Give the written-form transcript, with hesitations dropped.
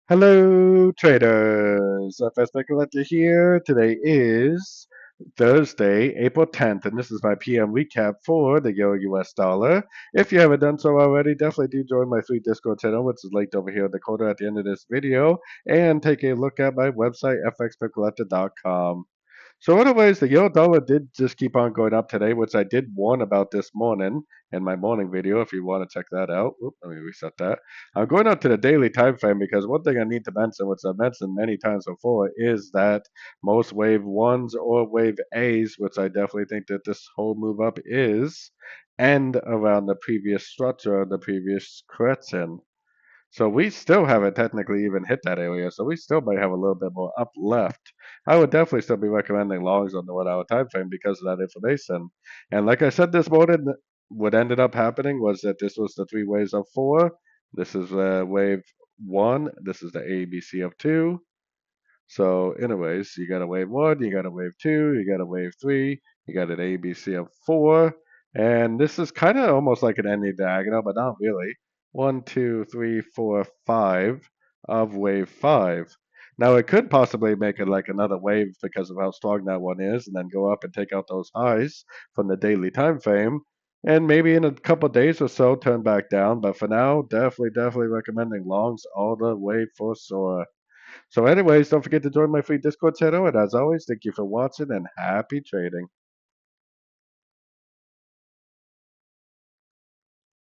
Hello, traders. FX Pip Collector here. Today is Thursday, April 10th, and this is my PM recap for the Euro US dollar. If you haven't done so already, definitely do join my free Discord channel, which is linked over here in the corner at the end of this video, and take a look at my website, fxpipcollector.com. So anyways, the euro dollar did just keep on going up today, which I did warn about this morning in my morning video. If you want to check that out, let me reset that. I'm going up to the daily time frame because one thing I need to mention, which I've mentioned many times before, is that most wave ones or wave A's, which I definitely think that this whole move up is, end around the previous structure, the previous correction. So we still haven't technically even hit that area, so we still might have a little bit more up left. I would definitely still be recommending longs on the 1 hour time frame because of that information. And like I said this morning, what ended up happening was that this was the three waves of four. This is wave one. This is the ABC of two. So, anyways, you got a wave one, you got a wave two, you got a wave three, you got an ABC of four, and this is kind of almost like an ending diagonal, but not really. One, two, three, four, five of wave five. Now, it could possibly make it like another wave because of how strong that one is, and then go up and take out those highs from the daily time frame, and maybe in a couple days or so turn back down. But for now, definitely recommending longs all the way for sure. So anyways, don't forget to join my free Discord channel. And as always, thank you for watching and happy trading.